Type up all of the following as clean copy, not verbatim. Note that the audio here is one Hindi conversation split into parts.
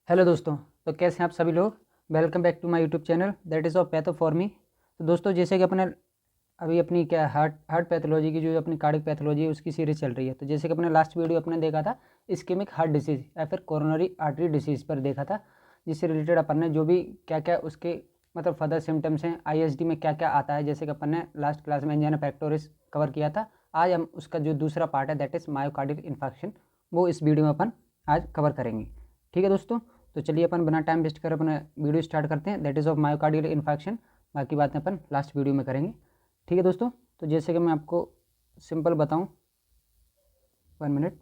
हेलो दोस्तों। तो कैसे हैं आप सभी लोग। Welcome back to my YouTube channel that is of patho for me. तो दोस्तों जैसे कि अपने अभी अपनी क्या हार्ट पैथोलॉजी की जो अपनी कार्डिक पैथोलॉजी है उसकी सीरीज़ चल रही है। तो जैसे कि अपने लास्ट वीडियो अपने देखा था इस्केमिक हार्ट डिसीज़ या फिर कोरोनरी आर्टरी डिसीज़ पर देखा था, जिससे रिलेटेड अपन ने जो भी क्या क्या उसके मतलब फर्दर सिम्टम्स हैं, आईएसडी में क्या क्या आता है, जैसे कि अपन ने लास्ट क्लास में एंजाइना पेक्टोरिस कवर किया था। आज हम उसका जो दूसरा पार्ट है दैट इज़ मायोकार्डियल इन्फेक्शन, वो इस वीडियो में अपन आज कवर करेंगे। ठीक है दोस्तों, तो चलिए अपन बिना टाइम वेस्ट कर अपना वीडियो स्टार्ट करते हैं। That is of myocardial infection. बाकी बातें अपन लास्ट वीडियो में करेंगे। ठीक है दोस्तों, तो जैसे कि मैं आपको सिंपल बताऊं, 1 मिनट।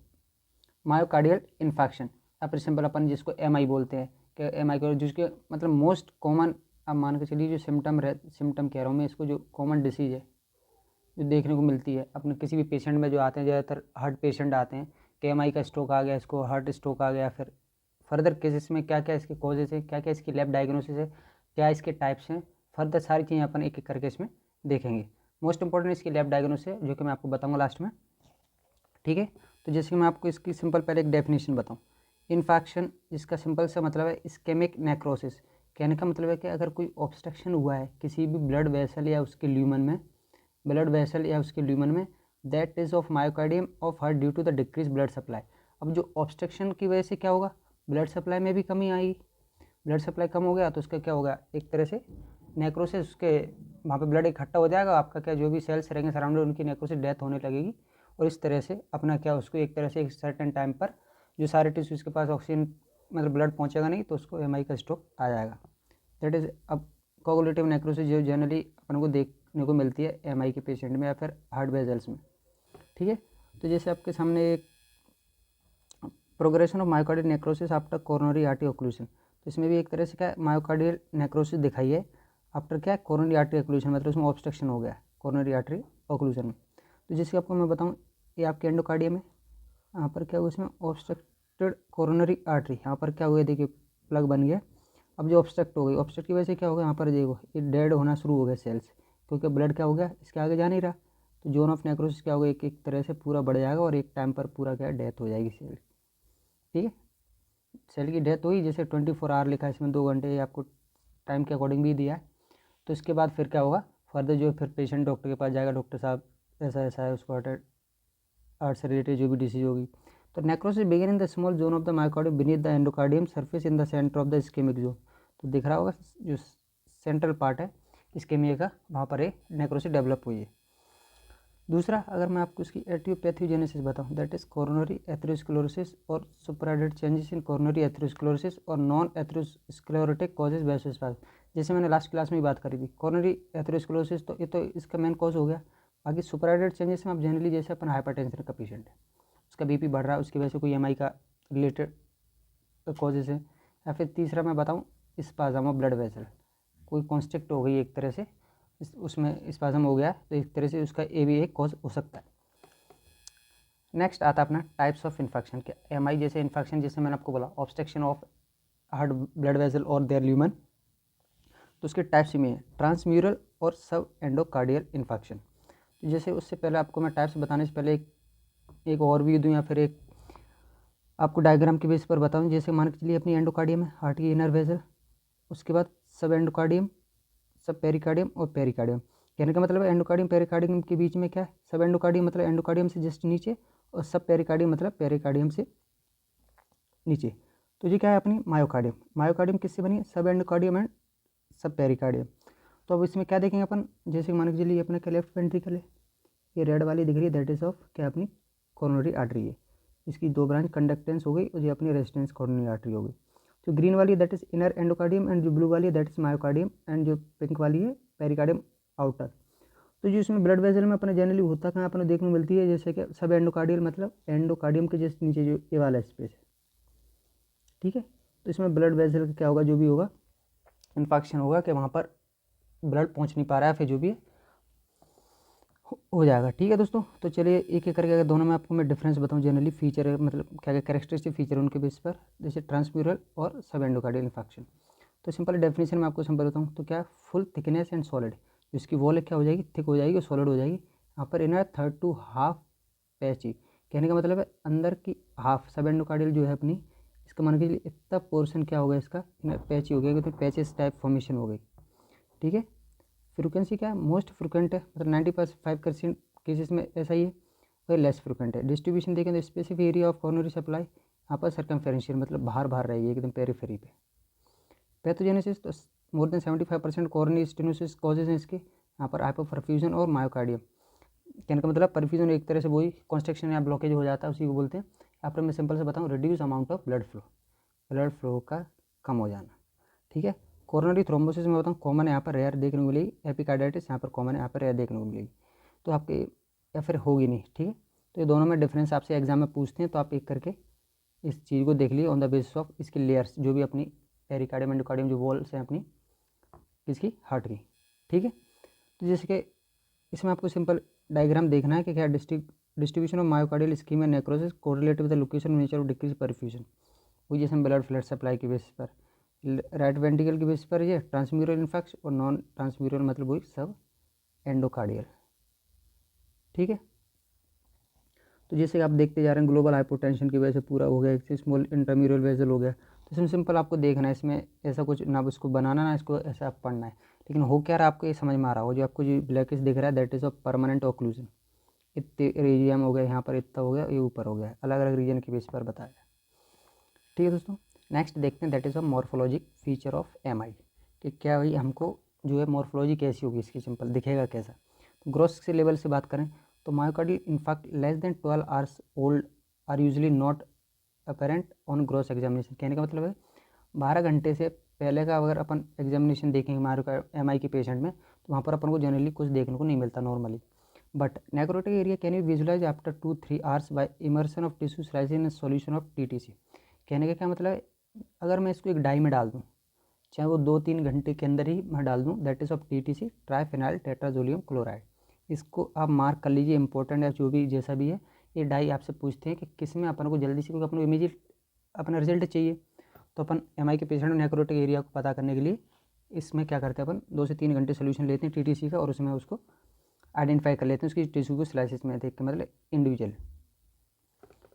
मायोकार्डियल इन्फेक्शन या फिर सिंपल अपन जिसको एमआई बोलते हैं कि एमआई को जिसके मतलब मोस्ट कॉमन, आप मान के चलिए जो सिम्टम कह रहा हूँ मैं, इसको जो कॉमन डिसीज़ है जो देखने को मिलती है अपने किसी भी पेशेंट में जो आते हैं, ज़्यादातर हार्ट पेशेंट आते हैं कि एमआई का स्ट्रोक आ गया, इसको हार्ट स्ट्रोक आ गया। फिर फर्दर केसेस में क्या क्या इसके कॉजेज है, क्या क्या इसकी लैब डायग्नोसिस है, क्या इसके टाइप्स हैं, फर्दर सारी चीज़ें अपन एक एक करके इसमें देखेंगे। मोस्ट इंपॉर्टेंट इसकी लैब डायग्नोसिस है जो कि मैं आपको बताऊंगा लास्ट में। ठीक है, तो जैसे कि मैं आपको इसकी सिंपल पहले एक डेफिनेशन बताऊँ। इन्फेक्शन जिसका सिंपल सा मतलब है इस्केमिक नेक्रोसिस। कहने का मतलब है कि अगर कोई ऑब्स्ट्रक्शन हुआ है किसी भी ब्लड वेसल या उसके ल्यूमन में, that is of myocardium of heart due to the decrease blood supply. अब जो ऑब्स्ट्रक्शन की वजह से क्या होगा, ब्लड सप्लाई में भी कमी आएगी। ब्लड सप्लाई कम हो गया तो उसका क्या होगा, एक तरह से नेक्रोसिस, उसके वहाँ पे ब्लड इकट्ठा हो जाएगा, आपका क्या जो भी सेल्स रहेंगे सराउंडेड उनकी नेक्रोसिस डेथ होने लगेगी। और इस तरह से अपना क्या उसको एक तरह से एक सर्टेन टाइम पर जो सारे टिश्यूज़ के पास ऑक्सीजन मतलब ब्लड पहुँचेगा नहीं तो उसको एमआई का स्ट्रोक आ जाएगा। दैट इज़ अब कोगुलेटिव नेक्रोसिस जो जनरली अपन को देखने को मिलती है एमआई के पेशेंट में या फिर हार्ट वेजल्स में। ठीक है, तो जैसे आपके सामने एक progression of myocardial necrosis after coronary artery occlusion, तो इसमें भी एक तरह से क्या मायोकार्डियल नेक्रोसिस दिखाई है आफ्टर क्या कोरोनरी आर्टरी ओक्लूशन, मतलब उसमें ऑब्स्ट्रक्शन हो गया कोरोनरी आर्टरी ओक्लूशन में। तो जैसे आपको मैं बताऊँ, ये आपके एंडोकार्डियम है, यहाँ पर क्या हुआ इसमें ऑब्स्ट्रक्टेड कोरोनरी आर्टरी, यहाँ पर क्या हुआ देखिए प्लग बन गया। अब जो ऑब्स्ट्रक्ट हो गई, ऑब्स्ट्रक्ट की वजह से क्या होगा, यहाँ पर देखो ये डेड होना शुरू हो गया सेल्स, क्योंकि ब्लड क्या हो गया इसके आगे जा नहीं रहा। तो जोन ऑफ नेक्रोसिस क्या होगा, एक एक तरह से पूरा बढ़ जाएगा और एक टाइम पर पूरा क्या डेथ हो जाएगी सेल। ठीक है, सेल की डेथ हुई, जैसे 24 आवर लिखा है इसमें, 2 घंटे आपको टाइम के अकॉर्डिंग भी दिया है। तो इसके बाद फिर क्या होगा फर्दर, जो फिर पेशेंट डॉक्टर के पास जाएगा, डॉक्टर साहब ऐसा ऐसा है, उसको हार्ट से रिलेटेड जो भी डिसीज होगी। तो necrosis begin in the small zone of the myocardium beneath the endocardium surface in the centre of the ischaemic zone. तो दिख रहा होगा जो सेंट्रल पार्ट है इस्केमिया का, वहाँ पर एक नेक्रोसिस डेवलप हुई है। दूसरा, अगर मैं आपको इसकी एट्रियोपैथोजेनेसिस बताऊं, दैट इज कोरोनरी एथेरोस्क्लेरोसिस और सुपराइडेड चेंजेस इन कोरोनरी एथेरोस्क्लेरोसिस और नॉन एथेरोस्क्लेरोटिक कॉजेज वैसोस्पाज्म। जैसे मैंने लास्ट क्लास में ही बात करी थी, कोरोनरी एथेरोस्क्लेरोसिस तो ये तो इसका मेन कॉज हो गया। बाकी सुपराइडेड चेंजेस में आप जनरली जैसे अपन हाइपरटेंशन का पेशेंट है, उसका बीपी बढ़ रहा है, उसकी वजह से कोई एमआई का रिलेटेड कॉजेज है। या फिर तीसरा मैं बताऊँ स्पाज्म ऑफ ब्लड वेसल, कोई कॉन्स्ट्रिक्ट हो गई एक तरह से, उसमें स्पाज्म हो गया तो एक तरह से उसका ये भी एक कॉज हो सकता है। नेक्स्ट आता है अपना टाइप्स ऑफ इन्फेक्शन के। एमआई जैसे इन्फेक्शन, जैसे मैंने आपको बोला obstruction of heart blood vessel और देयर ल्यूमन, तो उसके टाइप्स में है ट्रांसम्यूरल और सब एंडोकार्डियल इन्फेक्शन। तो जैसे उससे पहले आपको मैं टाइप्स बताने से पहले एक ओवरव्यू दूँ या फिर एक आपको डायग्राम के बेस पर बताऊँ। जैसे मान के चलिए अपनी एंडोकार्डियम है, हार्ट की इनर वेसल, उसके बाद सब एंडोकार्डियम, सब पेरिकार्डियम और पेरिकार्डियम। कहने का मतलब है एंडोकार्डियम पेरिकार्डियम के बीच में क्या है, सब एंडोकार्डियम मतलब एंडोकार्डियम से जस्ट नीचे, और सब पेरिकार्डियम मतलब पेरिकार्डियम से नीचे। तो ये क्या है अपनी मायोकार्डियम। मायोकार्डियम किससे बनी है, सब एंडोकार्डियम एंड सब पेरिकार्डियम। तो अब इसमें क्या देखेंगे अपन, जैसे मान के चलिए अपने क्या लेफ्ट वेंट्रिकल है, ये रेड वाली दिख रही है, दैट इज ऑफ क्या अपनी कोरोनरी आर्टरी है, इसकी 2 ब्रांच कंडक्टेंस हो गई और ये अपनी रेजिस्टेंस कोरोनरी आर्टरी हो गई। जो ग्रीन वाली that is inner endocardium and जो ब्लू वाली है दैट इज मायोकार्डियम एंड जो पिंक वाली है पेरिकार्डियम आउटर। तो जो इसमें ब्लड वेसल में अपने जनरली होता कहाँ अपने देखने को मिलती है, जैसे कि सब एंडोकार्डियल मतलब एंडोकार्डियम के जस्ट नीचे जो ये वाला स्पेस है। ठीक है, तो इसमें ब्लड वेसल का क्या होगा, जो भी होगा इन्फेक्शन होगा कि वहाँ पर ब्लड पहुँच नहीं पा रहा है, फिर जो भी हो जाएगा। ठीक है दोस्तों, तो चलिए एक एक करके अगर दोनों में आपको मैं डिफरेंस बताऊं, जनरली फीचर है मतलब क्या क्या कैरेक्टरिस्टिक फीचर उनके बेस पर, जैसे ट्रांसम्यूरल और सब एंडोकार्डियल इन्फेक्शन। तो सिंपल डेफिनेशन में आपको सिंपल बताऊं तो क्या, फुल थिकनेस एंड सॉलिड, जिसकी वॉल क्या हो जाएगी, थिक हो जाएगी और सॉलिड हो जाएगी। यहाँ पर इनर 3/2 पैची, कहने का मतलब है अंदर की हाफ सब एंडोकार्डियल जो है अपनी, इसका मान के चलिए इतना पोर्शन क्या होगा इसका पैची हो गया, तो पैचेस टाइप फॉर्मेशन हो गई। ठीक है, फ्रिक्वेंसी क्या है, मोस्ट फ्रिक्वेंट है, मतलब 95% केसेस में ऐसा ही है, और लेस फ्रिक्वेंट है। डिस्ट्रीब्यूशन देखें तो specific area of coronary supply यहाँ पर सर्कमफेरेंशियल मतलब बाहर बाहर रहेगी एकदम पेरीफेरी पे। पैथोजेनेसिस तो more than 75% coronary stenosis causes हैं इसके, यहाँ पर हाइपोपरफ्यूजन और मायोकार्डियम। कहने का मतलब परफ्यूजन एक तरह से वही कॉन्स्ट्रक्शन या ब्लॉकेज हो जाता है, उसी को बोलते हैं। यहाँ पर मैं सिंपल से बताऊँ, reduce amount of blood flow का कम हो जाना। ठीक है, कोरोनरी थ्रोम्बोसिस में बताऊँ कॉमन है, यहाँ पर रेयर देखने को मिलेगी। एपिकार्डाइटिस यहाँ पर कॉमन है, यहाँ पर रेयर देखने को मिलेगी, तो आपके या फिर होगी नहीं। ठीक है, तो ये दोनों में डिफरेंस आपसे एग्जाम में पूछते हैं, तो आप एक करके इस चीज़ को देख लीजिए ऑन द बेसिस ऑफ इसकी लेयर्स, जो भी अपनी पेरिकार्डियम एंडोकार्डियम जो वॉल्स हैं अपनी किसकी, हार्ट की। ठीक है, तो जैसे कि इसमें आपको सिंपल डायग्राम देखना है कि क्या distribution of myocardial scheme and necrosis correlated with the location nature of decrease perfusion. वो जैसे ब्लड फ्लड सप्लाई की बेसिस पर, राइट वेंट्रिकल की बेसिस पर ये ट्रांसम्यूरल इन्फेक्शन, और नॉन ट्रांसम्यूरल मतलब वही सब एंडोकार्डियल। ठीक है, तो जैसे आप देखते जा रहे हैं ग्लोबल हाइपोटेंशन की वजह से पूरा हो गया, एक स्मॉल इंट्राम्यूरल वेजल हो गया। तो इसमें सिंपल आपको देखना है, इसमें ऐसा कुछ ना इसको बनाना ना इसको ऐसा आप पढ़ना है, लेकिन हो क्या रहा है आपको ये समझ में आ रहा हो। जो आपको जो ब्लैकिश दिख रहा है that is of permanent occlusion. इतने रीजियम हो गया, यहाँ पर इतना हो गया, ये ऊपर हो गया, अलग अलग रीजन के बेस पर बताया। ठीक है दोस्तों, नेक्स्ट देखते हैं that is of morphologic feature of MI, कि क्या भाई हमको जो है मॉर्फोलॉजी कैसी होगी इसकी, सिंपल दिखेगा कैसा। तो ग्रोस से लेवल से बात करें तो myocardial infarct less than 12 hours old are usually not apparent on gross examination. कहने का मतलब है 12 घंटे से पहले का अगर अपन एग्जामिनेशन देखेंगे मायोकार्ड एमआई के पेशेंट में, तो वहाँ पर अपन को जनरली कुछ देखने को नहीं मिलता normally. But necrotic area can you visualise after 2-3 hours by immersion of tissue slices in solution of TTC. कहने का क्या मतलब है, अगर मैं इसको एक डाई में डाल दूँ, चाहे वो 2-3 घंटे के अंदर ही मैं डाल दूँ, that is of TTC triphenyl tetrazolium chloride. इसको आप मार्क कर लीजिए, इंपॉर्टेंट है जो भी जैसा भी है। ये डाई आपसे पूछते हैं कि किस में अपन को जल्दी से, क्योंकि अपन को इमीडिएट अपना रिजल्ट चाहिए, तो अपन एमआई के पेशेंट नेक्रोटिक एरिया को पता करने के लिए इसमें क्या करते हैं, अपन 2 से 3 घंटे सोल्यूशन लेते हैं टीटीसी का, और उसमें उसको आइडेंटिफाई कर लेते हैं उसकी टिश्यू को स्लाइसिस में देख के, मतलब इंडिविजुअल।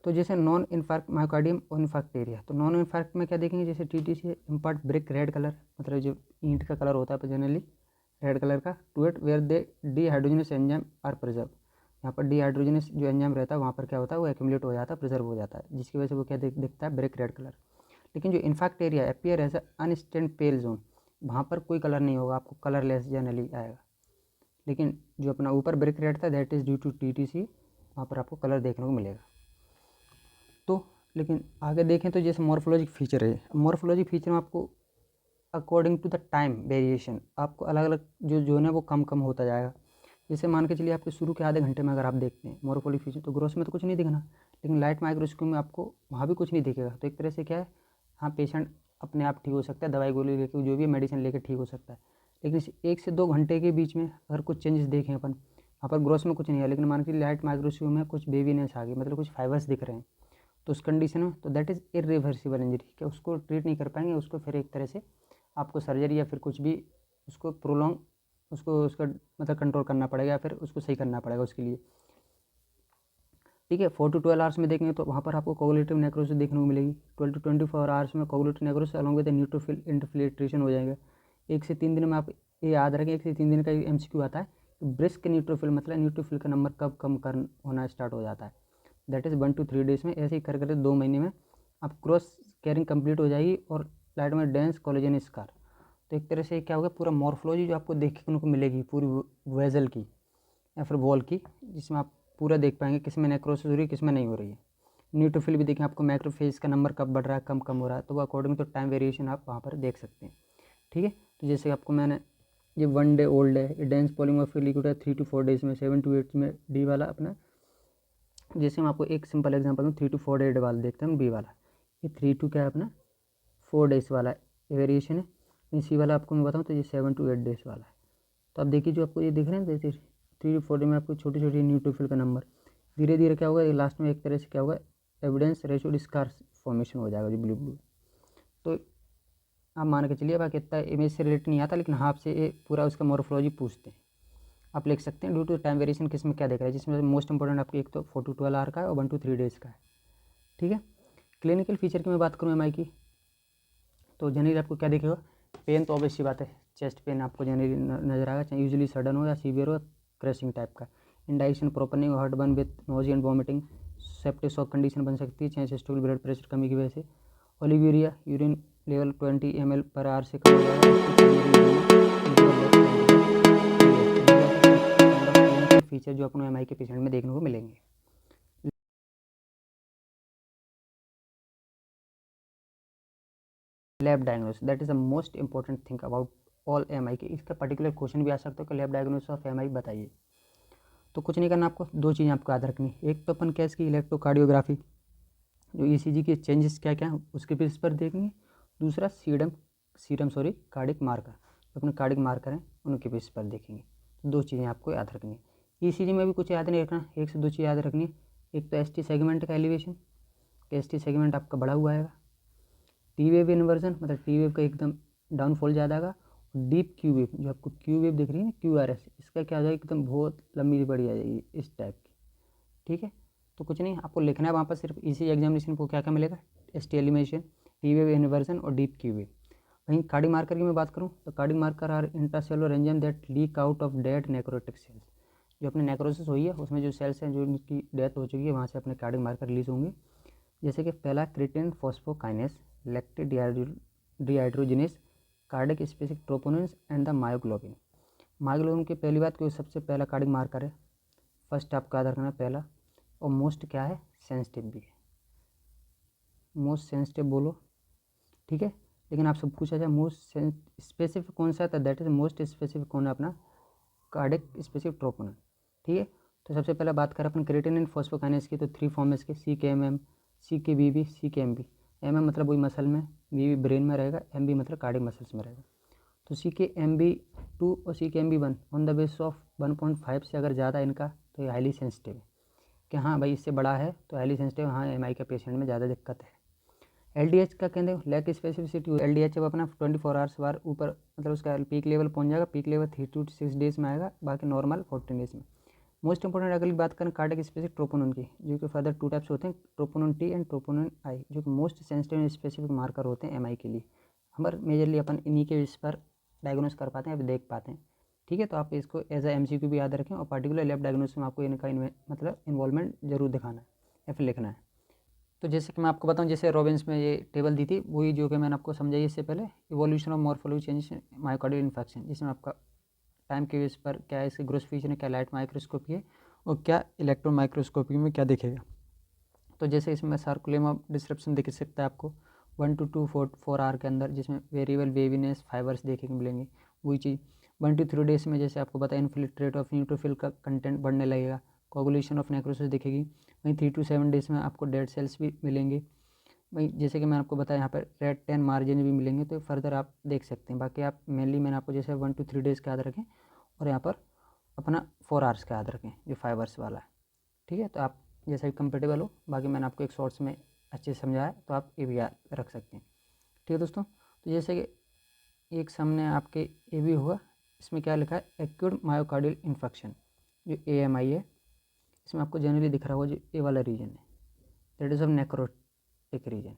तो जैसे नॉन इन्फार्क्ट मायोकार्डियम और इन्फार्क्ट एरिया, तो नॉन इन्फार्क्ट में क्या देखेंगे, जैसे TTC impart brick red colour, मतलब जो ईंट का कलर होता है जनरली रेड कलर का, to it where they dehydrogenase enzyme are preserve. यहाँ पर डी हाइड्रोजनस जो एंजाइम रहता है वहाँ पर क्या होता है, वो एक्यूमुलेट हो जाता है, प्रिजर्व हो जाता है, जिसकी वजह से वो क्या दिखता है, ब्रिक रेड कलर। लेकिन जो इन्फैक्ट एरिया अपीयर एज अनस्टेंड पेल जोन, वहाँ पर कोई कलर नहीं होगा, आपको कलरलेस जनरली आएगा। लेकिन जो अपना ऊपर ब्रिक रेड था that is due to TTC, वहाँ पर आपको कलर देखने को मिलेगा। तो लेकिन आगे देखें तो जैसे मॉर्फोलॉजिक फीचर है, मॉर्फोलॉजिक फीचर में आपको according to the time variation आपको अलग अलग जो जोन है वो कम कम होता जाएगा। जैसे मान के चलिए आपके शुरू के आधे घंटे में अगर आप देखते हैं मॉर्फोलॉजिक फीचर, तो ग्रोस में तो कुछ नहीं दिखना, लेकिन लाइट माइक्रोस्कोप में आपको वहाँ भी कुछ नहीं दिखेगा। तो एक तरह से क्या है, हाँ पेशेंट अपने आप ठीक हो सकता है, दवाई गोली लेके जो भी मेडिसिन लेके ठीक हो सकता है, लेकिन 1 से 2 घंटे के बीच में अगर कुछ चेंजेस देखें अपन, वहाँ पर ग्रोस में कुछ नहीं है, लेकिन मान के लाइट माइक्रोस्कोप में कुछ बेबीनेस आ गई, मतलब कुछ फाइबर्स दिख रहे हैं, तो उस कंडीशन में तो दैट इज़ इरिवर्सिबल इंजरी, कि उसको ट्रीट नहीं कर पाएंगे, उसको फिर एक तरह से आपको सर्जरी या फिर कुछ भी उसको प्रोलॉन्ग उसको उसका मतलब कंट्रोल करना पड़ेगा, या फिर उसको सही करना पड़ेगा उसके लिए। ठीक है, 4 to 12 आवर्स में देखेंगे तो वहाँ पर आपको कोगुलेटिव नेक्रोसिस देखने को मिलेगी। 12 to 24 आवर्स में coagulative necrosis along with neutrophil infiltration हो जाएगा। 1 से 3 दिन में आप ये याद रखें, 1 से 3 दिन का MCQ आता है, ब्रिस्क न्यूट्रोफिल मतलब न्यूट्रोफिल का नंबर कब कम कर होना स्टार्ट हो जाता है, दैट इज़ 1 to 3 डेज में। ऐसे ही कर 2 महीने में आप क्रॉस कैरिंग कंप्लीट हो जाएगी, और लाइट में डेंस कोलेजन स्कार। तो एक तरह से क्या होगा, पूरा मॉर्फोलॉजी जो आपको देखने को मिलेगी पूरी वेजल की या फिर वॉल की, जिसमें आप पूरा देख पाएंगे किस में नेक्रोसिस हो रही है किस में नहीं हो रही है। न्यूट्रोफिल भी देखें आपको मैक्रोफेज का नंबर कब बढ़ रहा है कम कम हो रहा है, तो वो अकॉर्डिंग टू टाइम वेरिएशन आप वहाँ पर देख सकते हैं। ठीक है, तो जैसे आपको मैंने ये 1 डे ओल्ड है, ये डेंस पॉलीमॉर्फिक लिक्विड है 3 to 4 डेज में, 7 to 8 में डी वाला अपना। जैसे मैं आपको एक सिंपल एग्जांपल दूँ, 3 to 4 डेज वाला देखते हैं बी वाला, ये 3 to क्या है अपना 4 डेज वाला वेरिएशन है। सी वाला आपको मैं बताऊँ तो ये 7 to 8 डेज वाला है। तो आप देखिए जो आपको ये दिख रहे हैं जैसे 3 to 4 डे में आपको छोटी छोटी न्यूट्रोफिल का नंबर धीरे धीरे क्या होगा, लास्ट में एक तरह से क्या होगा, एविडेंस रेशियो स्कार फॉर्मेशन हो जाएगा जो ब्लू ब्लू। तो आप मान के चलिए, बाकी इतना इमेज से रिलेटेड नहीं आता, लेकिन हाँ आपसे ये पूरा उसका मॉर्फोलॉजी पूछते हैं, आप लिख सकते हैं ड्यू टू टाइम वेरिएशन किस में क्या देख रहा है, जिसमें मोस्ट इंपॉर्टेंट आपको एक तो 4 to 12 आवर का है और 1 to 3 डेज़ का है। ठीक है, क्लिनिकल फीचर की मैं बात करूँ एमआई की, तो जनरली आपको क्या दिखेगा, पेन तो ऑब्वियस सी बात है, चेस्ट पेन आपको जनरली नजर आएगा, चाहे यूजुअली सडन हो या सीवियर हो, क्रैशिंग टाइप का। इंडाइजेशन प्रॉपर नहीं हो, heart burn with nausea and vomiting, septic shock condition बन सकती है, चाहे सिस्टोल ब्लड प्रेशर कमी की वजह से। Oliguria, urine level 20 ml per hour से कम हो जाएगा। फीचर जो अपने एमआई के पेशेंट में देखने को मिलेंगे। Lab diagnosis, that is the most important thing about all MI के। इसका पर्टिकुलर क्वेश्चन भी आ सकता है कि लैब डायग्नोसिस ऑफ एमआई बताइए। तो कुछ नहीं करना आपको, दो चीज़ें आपको याद रखनी। एक तो अपन क्या इसकी इलेक्ट्रोकार्डियोग्राफी, जो ईसीजी के चेंजेस क्या क्या हैं उसके बेस पर देखनी। दूसरा कार्डिक मार्कर, जो अपने कार्डिक मार्कर हैं उनके बेस पर देखेंगे। तो दो चीज़ें आपको याद रखनी है। ईसीजी में भी कुछ याद नहीं रखना, एक से दो चीज़ याद रखनी है। एक तो एसटी सेगमेंट का एलिवेशन, एसटी सेगमेंट आपका बढ़ा हुआ आएगा। टी वेव इन्वर्जन, मतलब टी वेव का एकदम डाउनफॉल ज़्यादा आएगा। डीप क्यू वेव, जो आपको क्यू वेव दिख रही है ना, QRS, इसका क्या हो जाएगा, एकदम बहुत लंबी बड़ी आ जाएगी इस टाइप की। ठीक है, तो कुछ नहीं आपको लिखना है वहाँ पर, सिर्फ इसी एग्जामिनेशन को क्या क्या मिलेगा, ST elevation, T wave inversion और डीप क्यू वेव। वहीं कार्डिक मार्कर की मैं बात करूँ तो cardiac marker are intracellular enzyme that leak out of dead necrotic cells. जो अपने नेक्रोसिस हुई है उसमें जो सेल्स हैं जो उनकी डेथ हो चुकी है, वहाँ से अपने कार्डिक मार्कर रिलीज होंगे। जैसे कि पहला creatine phosphokinase, lactic dehydrogenase, cardiac specific troponins and the myoglobin. Myoglobin की पहली बात कि सबसे पहला कार्डिक मार्कर है, फर्स्ट आपका याद रखना पहला, और मोस्ट क्या है, सेंसिटिव भी है, मोस्ट सेंसिटिव बोलो। ठीक है, लेकिन आपसे पूछा जाए मोस्ट स्पेसिफिक कौन सा है, तो दैट इज मोस्ट स्पेसिफिक कौन है, अपना कार्डिक स्पेसिफिक ट्रोपोनिन। ठीक है, तो सबसे पहले बात करें अपन क्रिएटिनिन फॉस्फोकाइनेस की, तो 3 फॉर्म है इसके, CKMM, CKBB, CKMB। MM मतलब वही मसल में, BB ब्रेन में रहेगा, MB मतलब कार्डिक मसल्स में रहेगा। तो CKMB2 और CKMB1 on the base of 1.5 से अगर ज़्यादा इनका, तो ये हाईली सेंसिटिव है कि हाँ भाई इससे बड़ा है तो हाईली सेंसिटिव, हाँ एमआई के पेशेंट में ज़्यादा दिक्कत है। LDH का कहते हैं लैक स्पेसिफिसिटी, LDH जब अपना 24 आवर्स बार ऊपर, मतलब उसका पीक लेवल पहुंच जाएगा, पीक लेवल 3 to 6 डेज में आएगा, बाकी नॉर्मल 14 डेज में। मोस्ट इंपॉर्टेंट अगली बात करें कार्डिक स्पेसिफिक ट्रोपोनिन की, जो कि फर्दर 2 टाइप्स होते हैं, troponin T and troponin I, जो कि most sensitive and specific marker होते हैं एमआई के लिए। हमारे मेजरली अपन इन्हीं के इस पर डायग्नोस कर पाते हैं, अभी देख पाते हैं। ठीक है, तो आप इसको एज ए MCQ भी याद रखें, और पर्टिकुलर लैब डायग्नोसिस में आपको इनका मतलब इन्वॉल्वमेंट जरूर दिखाना है या फिर लिखना है। तो जैसे कि मैं आपको बताऊं, जैसे रॉबिन्स में ये टेबल दी थी, वही जो कि मैंने आपको समझाई इससे पहले, evolution of morphology changes myocardial infection, जिसमें आपका टाइम के बेस पर क्या है इसके ग्रोथ फीचर है, क्या लाइट माइक्रोस्कोपी है और क्या इलेक्ट्रॉन माइक्रोस्कोपी में क्या दिखेगा। तो जैसे इसमें सार्कुलेमा डिस्क्रिप्शन दिख सकता है आपको 1 to 4 आवर के अंदर, जिसमें वेरिएबल वेवीनेस फाइबर्स देखने को मिलेंगे। वही चीज़ 1 to 3 डेज में जैसे आपको पता है इन्फिल्ट्रेट ऑफ न्यूट्रोफिल का कंटेंट बढ़ने लगेगा, कोगुलेशन ऑफ नेक्रोसिस दिखेगी। वहीं 3 to 7 डेज में आपको डेड सेल्स भी मिलेंगे। वहीं जैसे कि मैंने आपको बताया यहाँ पर रेड 10 मार्जिन भी मिलेंगे, तो फर्दर आप देख सकते हैं। बाकी आप मेनली मैंने आपको जैसे 1 to 3 डेज़ का याद रखें, और यहाँ पर अपना 4 आवर्स का याद रखें जो फाइबर्स वाला है। ठीक है, तो आप जैसा भी कंफर्टेबल हो, बाकी मैंने आपको एक शॉर्ट्स में अच्छे से समझाया, तो आप ये भी याद रख सकते हैं। ठीक है दोस्तों, तो जैसे कि एक सामने आपके ये भी हुआ, इसमें क्या लिखा है, एक्यूट मायोकार्डियल इन्फेक्शन, जो AMI है, इसमें आपको जनरली दिख रहा होगा जो ये वाला रीजन है, that is of necrotic region.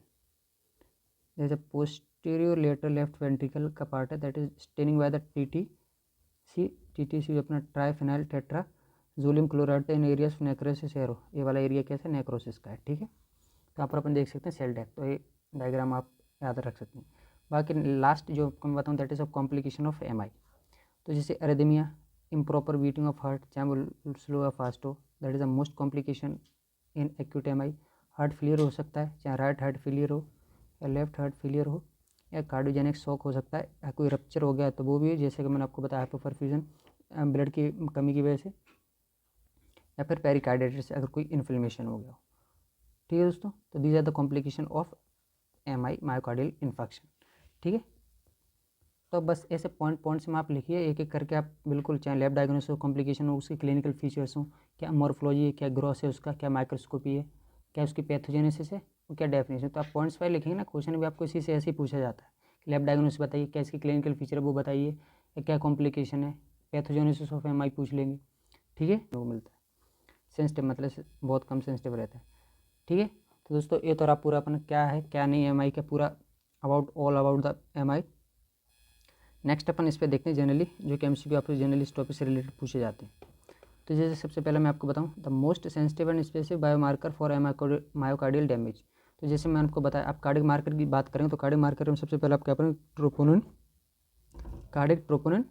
जैसे पोस्टीरियर लेटरल लेफ्ट वेंट्रिकल का पार्ट है, that is staining by the TTC अपना triphenyl tetrazolium chloride in areas necrosis arrow, ये वाला एरिया कैसे नेक्रोसिस का है। ठीक है, तो यहाँ पर अपन देख सकते हैं सेल डेथ, तो ये डायग्राम आप याद रख सकते हैं। बाकी लास्ट जो आपको मैं बताऊँ, that is of complication of MI, तो जैसे अरेदमिया, इम्प्रॉपर बीटिंग ऑफ हार्ट, चाहे वो स्लो या फास्ट हो, that is the most complication in acute MI। Heart failure हो सकता है, चाहे राइट हार्ट फेलियर हो या लेफ्ट हार्ट फेलियर हो, या कार्डियोजेनिक शॉक हो सकता है, या कोई रप्चर हो गया तो वो भी, जैसे कि मैंने आपको बताया हाइपोपरफ्यूजन ब्लड की कमी की वजह से, या फिर पेरिकार्डाइटिस से अगर कोई इन्फ्लेमेशन हो गया हो। ठीक है दोस्तों, तो these are the complication of MI myocardial infection. ठीक है, तो बस ऐसे पॉइंट्स में आप लिखिए एक एक करके, आप बिल्कुल, चाहे लैब डायग्नोसिस हो, कॉम्प्लिकेशन हो, उसके क्लिनिकल फीचर्स हो, क्या मॉर्फोलॉजी है, क्या ग्रॉस है उसका, क्या माइक्रोस्कोपी है, क्या उसकी पैथोजेनेसिस है और क्या डेफिनेशन। तो आप पॉइंट्स पर लिखेंगे ना, क्वेश्चन भी आपको इसी से ऐसे ही पूछा जाता है। लैब डायग्नोसिस बताइए, क्या इसकी क्लिनिकल फीचर है वो बताइए, या क्या कॉम्प्लिकेशन है, पैथोजेनेसिस ऑफ MI पूछ लेंगे। ठीक है, वो मिलता है। सेंसिटिव मतलब बहुत कम सेंसिटिव रहता है। ठीक है, तो तो दोस्तों ये तो रहा पूरा अपना क्या है क्या नहीं एम आई का पूरा all about the M I. Next अपन इस पर देखते हैं जनरली जो कि MCQ आपसे जनरली इस टॉपिक से रिलेटेड पूछे जाते हैं। तो जैसे सबसे पहले मैं आपको बताऊं the most sensitive and specific biomarker for myocardial damage. तो जैसे मैं आपको बताया आप कार्डिक मार्कर की बात करेंगे तो कार्डिक मार्कर में सबसे पहले आप क्या करेंगे ट्रोपोनिन, कार्डिक ट्रोपोनिन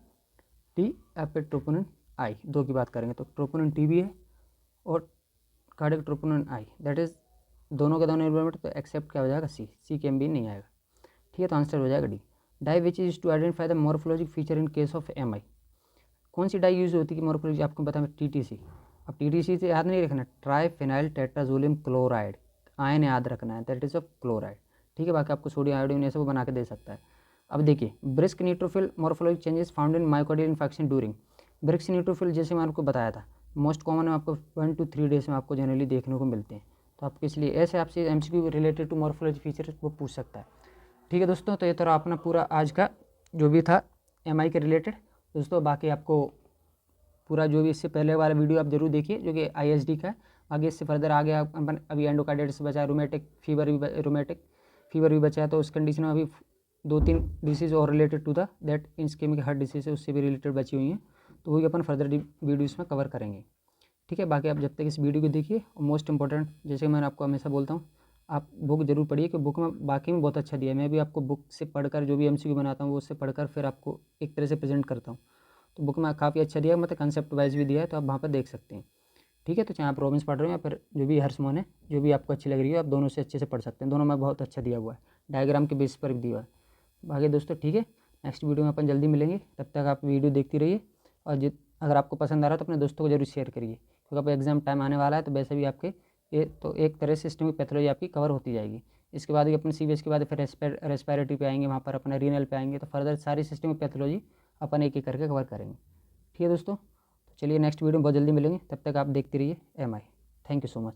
टी या फिर ट्रोपोनिन आई, दो की बात करेंगे तो ट्रोपोनिन टी भी है और cardiac troponin I, that is दोनों के दोनों इन्वॉल्वमेंट। तो एक्सेप्ट क्या हो जाएगा सी के एम बी नहीं आएगा, ठीक है। तो आंसर हो जाएगा D dye which is to identify the morphologic feature in case of M I. कौन सी डाई यूज होती है मॉर्फोलॉजी आपको पता है TTC। अब TTC से याद नहीं रखना, try phenyl tetrazolium chloride, ion याद रखना है, दैट इज ऑफ क्लोराइड, ठीक है। बाकी आपको सोडियम आयोडीन ये सब बना के दे सकता है। अब देखिए brisk neutrophil morphologic changes found in myocardial infection during. Brisk neutrophil जैसे मैं आपको बताया था मोस्ट कॉमन है, आपको 1 to 3 डेज में आपको जनरली देखने को मिलते हैं। तो आपको इसलिए ऐसे आपसे MCQ related to morphology feature वो पूछ सकता है, ठीक है दोस्तों। तो ये तरह अपना पूरा आज का जो भी था MI के रिलेटेड दोस्तों। बाकी आपको पूरा जो भी इससे पहले वाला वीडियो आप जरूर देखिए जो कि ISD का है। आगे इससे फर्दर आगे अपन अभी एंडोकार्डाइटिस बचा, रूमेटिक फीवर भी बचा है। तो उस कंडीशन में अभी 2-3 डिसीज़ और related to the that ischaemic heart disease है उससे भी रिलेटेड बची हुई हैं, तो वही अपन फर्दर वीडियोज़ में कवर करेंगे, ठीक है। बाकी आप जब तक इस वीडियो को देखिए और मोस्ट इंपॉर्टेंट जैसे मैंने आपको हमेशा बोलता हूँ आप बुक जरूर पढ़िए कि बुक में बाकी में बहुत अच्छा दिया है। मैं भी आपको बुक से पढ़कर जो भी MCQ बनाता हूँ वो उससे पढ़कर फिर आपको एक तरह से प्रेजेंट करता हूँ। तो बुक में काफ़ी अच्छा दिया है, मतलब कंसेप्ट वाइज भी दिया है, तो आप वहाँ पर देख सकते हैं, ठीक है। तो चाहे आप रोबिन्स पढ़ रहे हो या फिर जो भी हर्षमोहन है जो भी आपको अच्छी लग रही है आप दोनों से अच्छे से पढ़ सकते हैं। दोनों में बहुत अच्छा दिया हुआ है, डायग्राम के बेस पर भी दिया हुआ है। बाकी दोस्तों ठीक है, नेक्स्ट वीडियो में अपन जल्दी मिलेंगे, तब तक आप वीडियो देखती रहिए और अगर आपको पसंद आ रहा है तो अपने दोस्तों को जरूर शेयर करिए, क्योंकि अब एग्जाम टाइम आने वाला है। तो वैसे भी आपके ये तो एक तरह से सिस्टमिक पैथोलॉजी आपकी कवर होती जाएगी। इसके बाद भी अपन CVS के बाद फिर रेस्पिरेटरी पे आएंगे, वहाँ पर अपना रीनल पे आएंगे, तो फर्दर सारी सिस्टमिक पैथोलॉजी अपन एक एक करके कवर करेंगे, ठीक है दोस्तों। तो चलिए नेक्स्ट वीडियो में बहुत जल्दी मिलेंगे, तब तक आप देखते रहिए MI। Thank you so much.